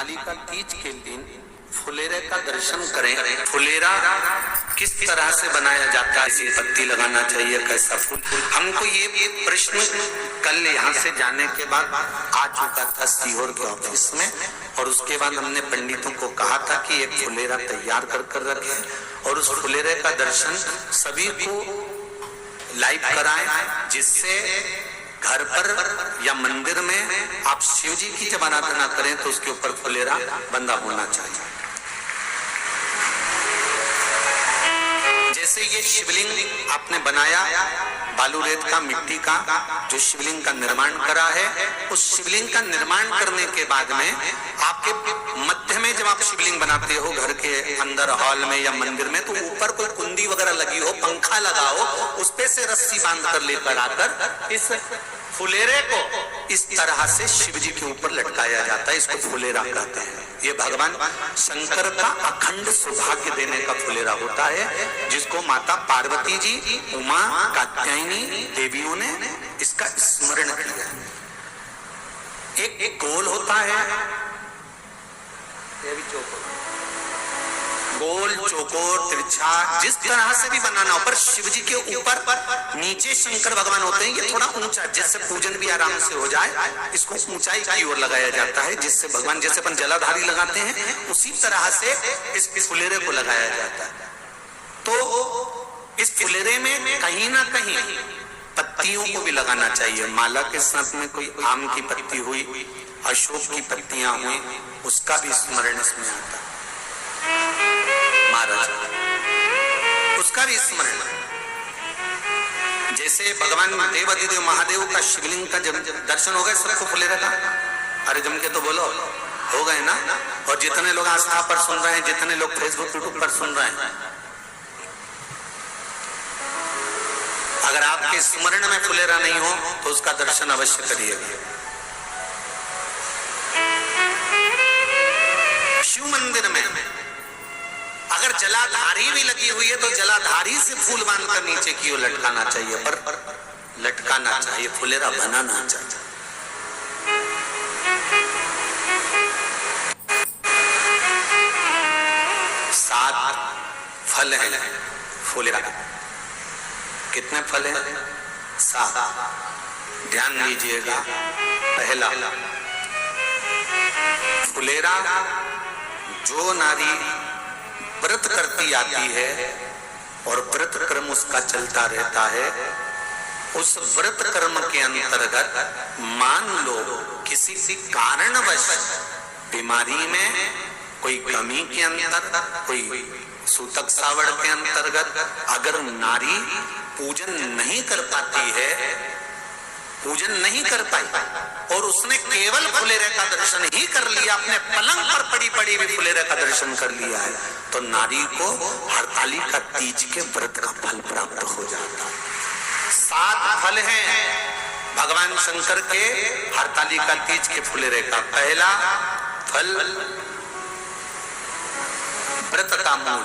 हरतालिका तीज के दिन फुलेरे का दर्शन करें। फुलेरा किस तरह से बनाया जाता है, इसी पत्ती लगाना चाहिए, कैसा फूल। हमको ये प्रश्न कल यहाँ से जाने के बाद आ चुका था सीहोर के ऑफिस में, और उसके बाद हमने पंडितों को कहा था कि एक फुलेरा तैयार कर रखे और उस फुलेरे का दर्शन सभी को लाइव कराएं, जिससे घर पर या मंदिर में आप शिव जी की जब आराधना करें तो उसके ऊपर फुलेरा बंधा होना चाहिए। जैसे ये शिवलिंग आपने बनाया बालू रेत का, मिट्टी का, जो शिवलिंग का निर्माण करा है, उस शिवलिंग का निर्माण करने के बाद में आपके मध्य में जब आप शिवलिंग बनाते हो घर के अंदर हॉल में या मंदिर में, तो ऊपर कोई कुंडी वगैरह लगी हो, पंखा लगा हो, उस पे से रस्सी बांध कर लेकर आकर इस फुलेरे को इस तरह से शिव जी के ऊपर लटकाया जाता है। इसको फुलेरा कहते हैं। ये भगवान शंकर का अखंड सौभाग्य देने का फुलेरा होता है, जिसको माता पार्वती जी, उमा, कात्यायनी देवियों ने इसका स्मरण किया। एक गोल होता है, ये भी गोल, चौकोर, तिरछा, जिस तरह से भी बनाना हो, पर शिव जी के ऊपर नीचे शंकर भगवान होते हैं। ये थोड़ा ऊंचा, जिससे पूजन भी आराम से हो जाए, इसको ऊंचाई की ओर लगाया जाता है, जिससे भगवान जैसे अपन जलाधारी लगाते हैं उसी तरह से इस फुलेरे को लगाया जाता है। तो इस फुलेरे में कहीं ना कहीं पत्तियों को भी लगाना चाहिए। माला के साथ में कोई आम की पत्ती हुई, अशोक की पत्तियां हुई, उसका भी स्मरण इसमें आता है। महाराज उसका भी स्मरण, जैसे भगवान देवाधिदेव महादेव का शिवलिंग का जब दर्शन हो गए सबको फुलेरा का, अरे जम के तो बोलो, हो गए ना। और जितने लोग आस्था पर सुन रहे हैं, जितने लोग फेसबुक यूट्यूब पर सुन रहे हैं, अगर आपके स्मरण में फुलेरा नहीं हो तो उसका दर्शन अवश्य करिएगा। शिव मंदिर में अगर जलाधारी भी लगी हुई है तो जलाधारी से फूल बांधकर नीचे की ओर लटकाना चाहिए, पर लटकाना चाहिए, फुलेरा बनाना चाहिए। सात फल हैं फुलेरा। कितने फल हैं? सात। ध्यान दीजिएगा। पहला, फुलेरा जो नारी व्रत करती आती है और व्रत कर्म उसका चलता रहता है, उस व्रत कर्म के अंतर्गत मान लो किसी कारणवश बीमारी में, कोई कमी के अंदर, कोई सूतक सावड़ के अंतर्गत अगर नारी पूजन नहीं कर पाती है, पूजन नहीं कर पाई और उसने केवल फुलेरे का दर्शन ही कर लिया, अपने पलंग पर पड़ी पड़ी भी फुलेरे का दर्शन कर लिया है, तो नारी को हरतालिका तीज के व्रत का फल प्राप्त हो जाता है। सात फल हैं भगवान शंकर के हरतालिका तीज के फुलेरे का। पहला फल व्रत का मूल।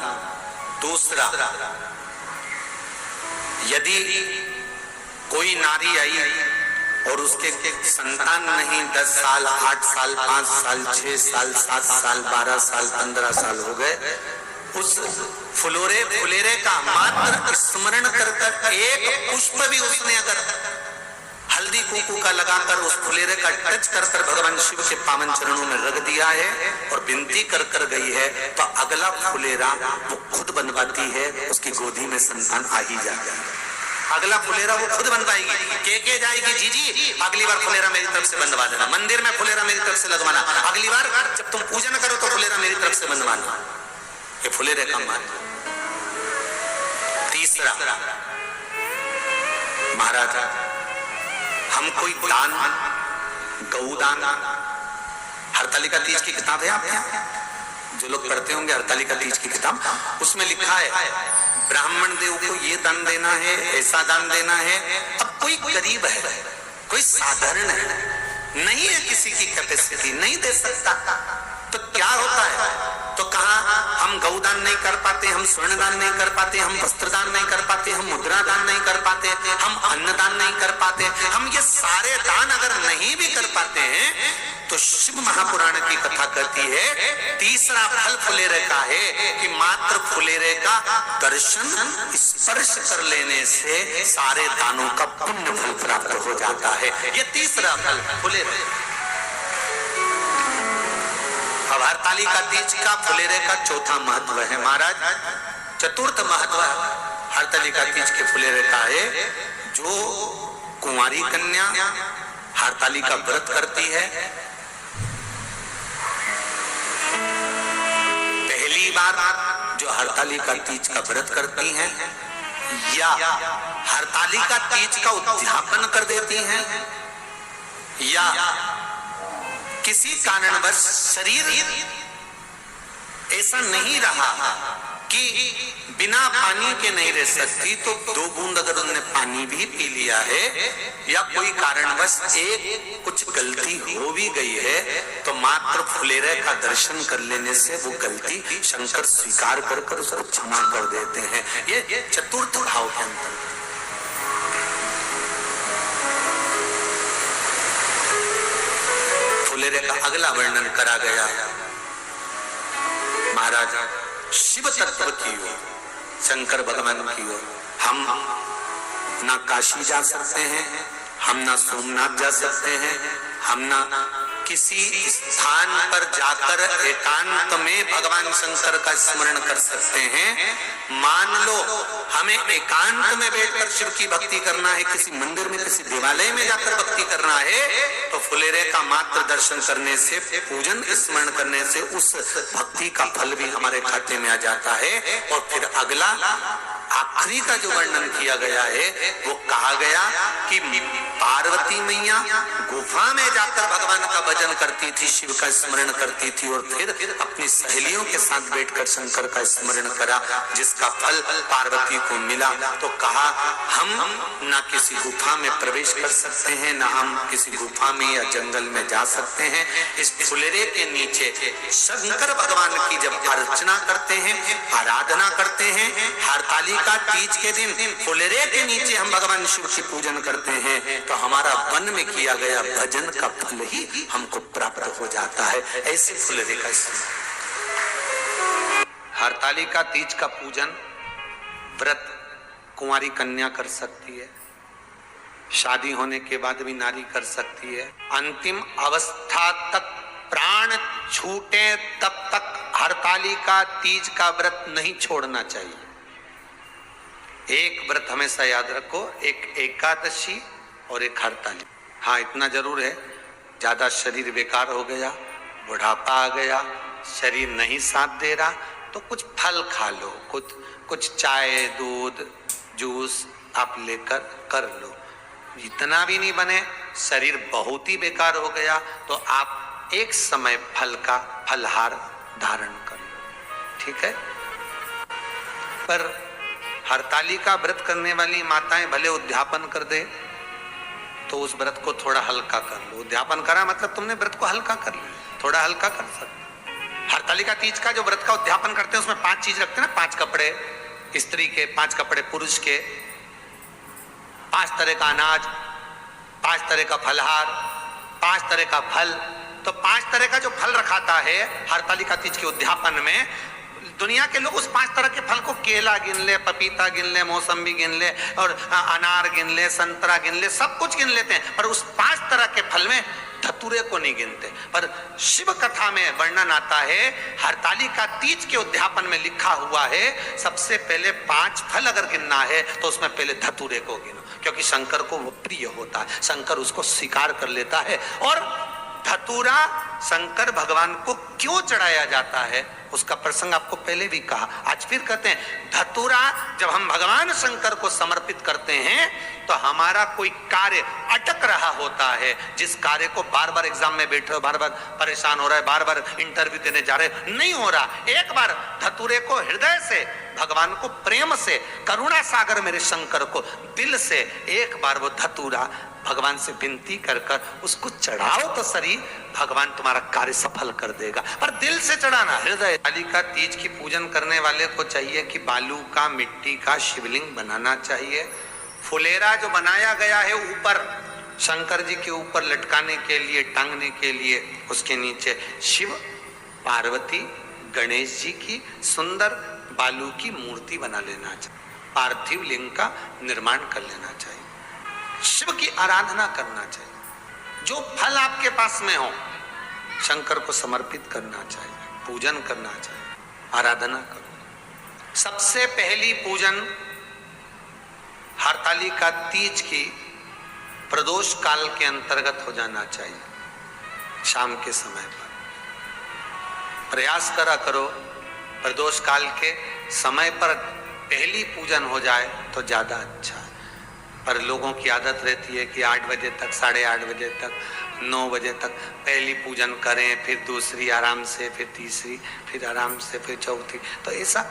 दूसरा, यदि कोई नारी आई और उसके संतान नहीं, 10 साल, 8 साल, 5 साल, 6 साल, 7 साल, 12 साल, 15 साल हो गए, उस फुलेरे का मात्र स्मरण कर एक पुष्प भी उसने अगर हल्दी कुंकू का लगाकर उस फुलेरे का टच कर भगवान शिव के पावन चरणों में रख दिया है और विनती कर गई है, तो अगला फुलेरा वो खुद बनवाती है, उसकी गोदी में संतान आ ही जाता है। अगला फुलेरा वो खुद बनवाएगी, के जाएगी, जी अगली बार फुलेरा मेरी तरफ से बनवा देना, मंदिर में फुलेरा मेरी तरफ से लगवाना, अगली बार जब तुम पूजन करो तो फुलेरा मेरी तरफ से बनवाना। ये फुलेरे का मान। तीसरा, महाराज हम कोई दान, गौदान, हरतालिका तीज की किताब है आपके यहाँ, जो लोग पढ़ते होंगे हरतालिका तीज की किताब, उसमें लिखा है ब्राह्मण देव को ये दान देना है, ऐसा दान देना है। अब कोई गरीब है, कोई साधारण है, नहीं है किसी की कैपेसिटी, नहीं दे सकता, तो क्या होता है? तो कहा हम गौदान नहीं कर पाते, हम स्वर्ण दान नहीं कर पाते, हम वस्त्र दान नहीं कर पाते, हम मुद्रा दान नहीं कर पाते, हम अन्न दान नहीं कर पाते, हम ये सारे दान अगर नहीं भी कर पाते हैं तो शिव महापुराण की कथा कहती है तीसरा फल फुलेरे का है कि मात्र फुलेरे का दर्शन स्पर्श कर लेने से सारे दानों का पुण्य फल प्राप्त हो जाता है। ये तीसरा फल फुलेरे। अब हरतालिका तीज का फुलेरे का चौथा महत्व है महाराज। चतुर्थ महत्व हरतालिका तीज के फुलेरे का है जो कुंवारी कन्या हरतालिका व्रत करती है, पहली बार जो हरतालिका तीज का व्रत करती हैं या हरतालिका तीज का उद्यापन कर देती हैं या किसी कारणवश शरीर ऐसा नहीं रहा कि बिना पानी के नहीं रह सकती तो 2 बूंद अगर उन्होंने पानी भी पी लिया है या कोई कारणवश एक कुछ गलती हो भी गई है तो मात्र फुलेरे का दर्शन कर लेने से वो गलती शंकर स्वीकार कर उसको क्षमा कर देते हैं। ये चतुर्थ भाव के अंतर। फुलेरे का अगला वर्णन करा गया महाराज शिव तत्व की ओर, शंकर भगवान की ओर। हम ना काशी जा सकते हैं, हम ना सोमनाथ जा सकते हैं, हम ना किसी स्थान पर जाकर एकांत में भगवान शंकर का स्मरण कर सकते हैं। मान लो हमें एकांत में बैठकर शिव की भक्ति करना है, किसी मंदिर में किसी देवालय में जाकर भक्ति करना है तो फुलेरे का मात्र दर्शन करने से, पूजन स्मरण करने से उस भक्ति का फल भी हमारे खाते में आ जाता है। और फिर अगला आखिरी का जो वर्णन किया गया है वो कहा गया कि पार्वती मैया गुफा में जाकर भगवान का भजन करती थी, शिव का स्मरण करती थी और फिर अपनी सहेलियों के साथ बैठकर शंकर का स्मरण करा जिसका फल पार्वती को मिला। तो कहा हम ना किसी गुफा में प्रवेश कर सकते हैं, ना हम किसी गुफा में या जंगल में जा सकते हैं। इस फुलेरे के नीचे शंकर भगवान की जब अर्चना करते हैं, आराधना करते हैं, हरतालिका तीज के दिन फुलेरे के नीचे हम भगवान शिव की पूजन करते हैं तो हमारा वन में किया गया भजन का फल ही हमको प्राप्त हो जाता है। ऐसे फुलेरे का हरतालिका तीज का पूजन व्रत कुंवारी कन्या कर सकती है, शादी होने के बाद भी नारी कर सकती है। अंतिम अवस्था तक प्राण छूटे तब तक हरतालिका तीज का व्रत नहीं छोड़ना चाहिए। एक व्रत हमेशा याद रखो, एक एकादशी और एक हरतालिका। हाँ इतना जरूर है, ज्यादा शरीर बेकार हो गया, बुढ़ापा आ गया, शरीर नहीं साथ दे रहा तो कुछ फल खा लो, कुछ चाय दूध जूस आप लेकर कर लो। इतना भी नहीं बने, शरीर बहुत ही बेकार हो गया तो आप एक समय फल का फलहार धारण कर लो, ठीक है। पर हरतालिका व्रत करने वाली माताएं भले उद्यापन कर दे तो उस व्रत को थोड़ा हल्का कर लो। उद्यापन करा मतलब तुमने व्रत को हल्का कर लिया, थोड़ा हल्का कर सकते। हरतालिका तीज का जो व्रत का उद्यापन करते हैं उसमें 5 चीज रखते हैं ना, 5 कपड़े स्त्री के, 5 कपड़े पुरुष के, 5 तरह का अनाज, 5 तरह का फलहार, 5 तरह का फल। तो 5 तरह का जो फल रखाता है हरतालिका तीज के उद्यापन में, दुनिया के लोग उस 5 तरह के फल को केला गिन ले, पपीता गिन ले, मौसम्बी गिन ले और अनार गिन ले, संतरा गिन ले, सब कुछ गिन लेते हैं, पर उस 5 तरह के फल में धतूरे को नहीं गिनते। पर शिव कथा में वर्णन आता है, हरतालिका तीज के उद्यापन में लिखा हुआ है सबसे पहले 5 फल अगर गिनना है तो उसमें पहले धतूरे को गिनो, क्योंकि शंकर को वो प्रिय होता है, शंकर उसको स्वीकार कर लेता है। और धतूरा शंकर भगवान को क्यों चढ़ाया जाता है उसका प्रसंग आपको पहले भी कहा, आज फिर कहते हैं। धतूरा जब हम भगवान शंकर को समर्पित करते हैं तो हमारा कोई कार्य अटक रहा होता है, जिस कार्य को बार बार एग्जाम में बैठे हो, बार बार परेशान हो रहा है, बार बार इंटरव्यू देने जा रहे, नहीं हो रहा, एक बार धतूरे को हृदय से भगवान को प्रेम से, करुणा सागर मेरे शंकर को दिल से एक बार वो धतूरा भगवान से विनती कर कर उसको चढ़ाओ तो सही, भगवान तुम्हारा कार्य सफल कर देगा, पर दिल से चढ़ाना। हृदय कालिका तीज की पूजन करने वाले को चाहिए कि बालू का, मिट्टी का शिवलिंग बनाना चाहिए। फुलेरा जो बनाया गया है ऊपर शंकर जी के ऊपर लटकाने के लिए, टांगने के लिए, उसके नीचे शिव, पार्वती, गणेश जी की सुंदर बालू की मूर्ति बना लेना चाहिए। पार्थिव लिंग का निर्माण कर लेना चाहिए। शिव की आराधना करना चाहिए। जो फल आपके पास में हो शंकर को समर्पित करना चाहिए, पूजन करना चाहिए, आराधना करो। सबसे पहली पूजन हरतालिका तीज की प्रदोष काल के अंतर्गत हो जाना चाहिए। शाम के समय पर प्रयास करा करो प्रदोष काल के समय पर पहली पूजन हो जाए तो ज्यादा अच्छा है। पर लोगों की आदत रहती है कि 8 बजे तक, 8:30 बजे तक, 9 बजे तक पहली पूजन करें, फिर दूसरी आराम से, फिर तीसरी, फिर आराम से, फिर चौथी। तो ऐसा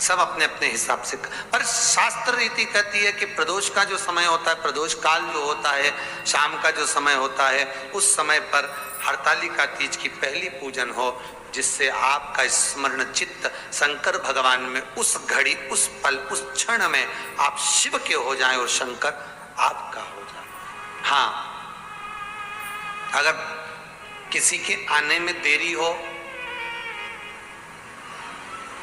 सब अपने अपने हिसाब से। पर शास्त्र रीति कहती है कि प्रदोष का जो समय होता है, प्रदोष काल जो होता है, शाम का जो समय होता है, उस समय पर हरतालिका तीज की पहली पूजन हो, जिससे आपका स्मरण चित्त शंकर भगवान में उस घड़ी, उस पल, उस क्षण में आप शिव के हो जाएं और शंकर आपका हो जाए। हाँ, अगर किसी के आने में देरी हो,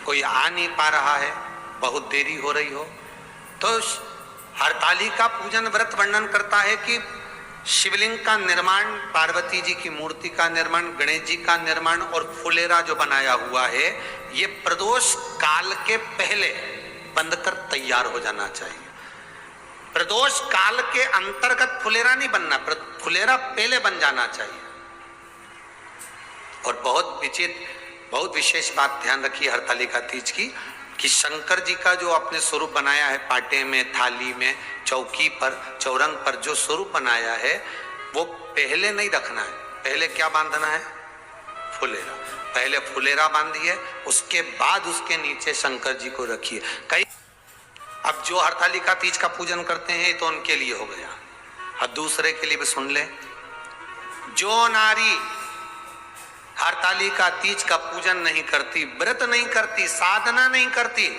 कोई आ नहीं पा रहा है, बहुत देरी हो रही हो, तो हरतालिका पूजन व्रत वर्णन करता है कि शिवलिंग का निर्माण, पार्वती जी की मूर्ति का निर्माण, गणेश जी का निर्माण और फुलेरा जो बनाया हुआ है, ये प्रदोष काल के पहले बंद कर तैयार हो जाना चाहिए। प्रदोष काल के अंतर्गत फुलेरा नहीं बनना, फुलेरा पहले बन जाना चाहिए। और बहुत विशेष बात ध्यान रखिए हरतालिका तीज की, कि शंकर जी का जो अपने स्वरूप बनाया है, पाटे में, थाली में, चौकी पर, चौरंग पर जो स्वरूप बनाया है, वो पहले नहीं रखना है। पहले क्या बांधना है? फुलेरा। पहले फुलेरा बांधिए, उसके बाद उसके नीचे शंकर जी को रखिए। कई अब जो हरतालिका तीज का पूजन करते हैं तो उनके लिए हो गया, अब दूसरे के लिए भी सुन ले। जो नारी हरतालिका तीज का पूजन नहीं करती, व्रत नहीं करती, साधना नहीं करती,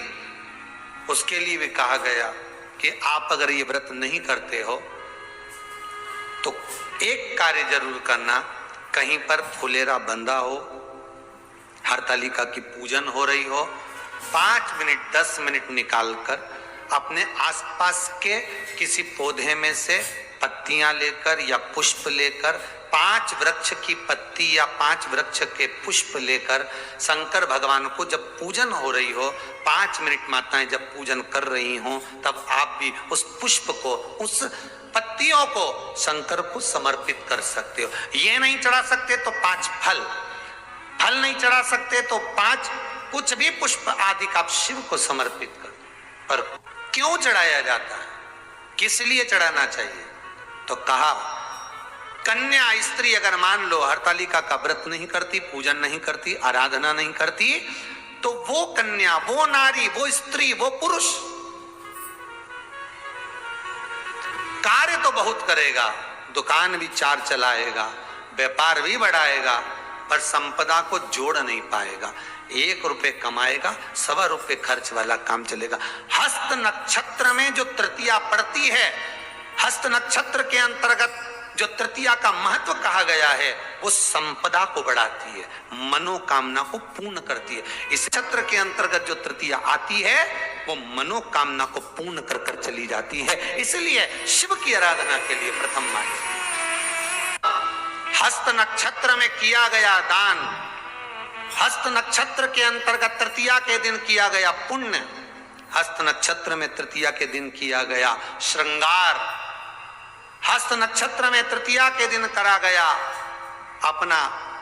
उसके लिए भी कहा गया कि आप अगर ये व्रत नहीं करते हो तो एक कार्य जरूर करना, कहीं पर फुलेरा बंधा हो, हरतालिका की पूजन हो रही हो, 5 मिनट 10 मिनट निकालकर अपने आसपास के किसी पौधे में से पत्तियां लेकर या पुष्प लेकर, 5 वृक्ष की पत्ती या 5 वृक्ष के पुष्प लेकर शंकर भगवान को जब पूजन हो रही हो, 5 मिनट माताएं जब पूजन कर रही हो, तब आप भी उस पुष्प को, उस पत्तियों को शंकर को समर्पित कर सकते हो। ये नहीं चढ़ा सकते तो 5 फल नहीं चढ़ा सकते तो 5 कुछ भी पुष्प आदि का आप शिव को समर्पित कर। पर क्यों चढ़ाया जाता है, किस लिए चढ़ाना चाहिए? तो कहा कन्या स्त्री अगर मान लो हरतालिका का व्रत नहीं करती, पूजन नहीं करती, आराधना नहीं करती, तो वो कन्या, वो नारी, वो स्त्री, वो पुरुष कार्य तो बहुत करेगा, दुकान भी 4 चलाएगा, व्यापार भी बढ़ाएगा, पर संपदा को जोड़ नहीं पाएगा। 1 रुपए कमाएगा, 1.25 रुपए खर्च वाला काम चलेगा। हस्त नक्षत्र में जो तृतीया पड़ती है, हस्त नक्षत्र के अंतर्गत जो तृतीया का महत्व कहा गया है, वो संपदा को बढ़ाती है, मनोकामना को पूर्ण करती है। इस नक्षत्र के अंतर्गत जो तृतीया आती है, वो मनोकामना को पूर्ण कर कर चली जाती है। इसलिए शिव की आराधना के लिए प्रथम मान्य हस्त नक्षत्र में किया गया दान, हस्त नक्षत्र के अंतर्गत तृतीया के दिन किया गया पुण्य, हस्त नक्षत्र में तृतीया के दिन किया गया श्रृंगार, हस्त नक्षत्र में तृतीया के दिन करा गया अपना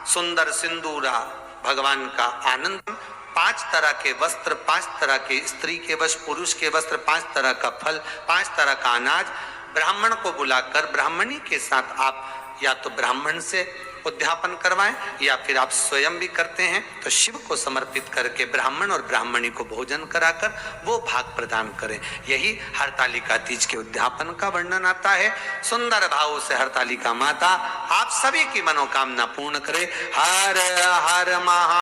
सुंदर सिंदूरा, भगवान का आनंद, 5 तरह के वस्त्र, 5 तरह के स्त्री के वस्त्र, पुरुष के वस्त्र, 5 तरह का फल, 5 तरह का अनाज, ब्राह्मण को बुलाकर ब्राह्मणी के साथ आप या तो ब्राह्मण से उद्यापन करवाएं, या फिर आप स्वयं भी करते हैं तो शिव को समर्पित करके ब्राह्मण और ब्राह्मणी को भोजन कराकर वो भाग प्रदान करें। यही हरतालिका तीज के उद्यापन का वर्णन आता है। सुंदर भाव से हरतालिका माता आप सभी की मनोकामना पूर्ण करे। हर हर महा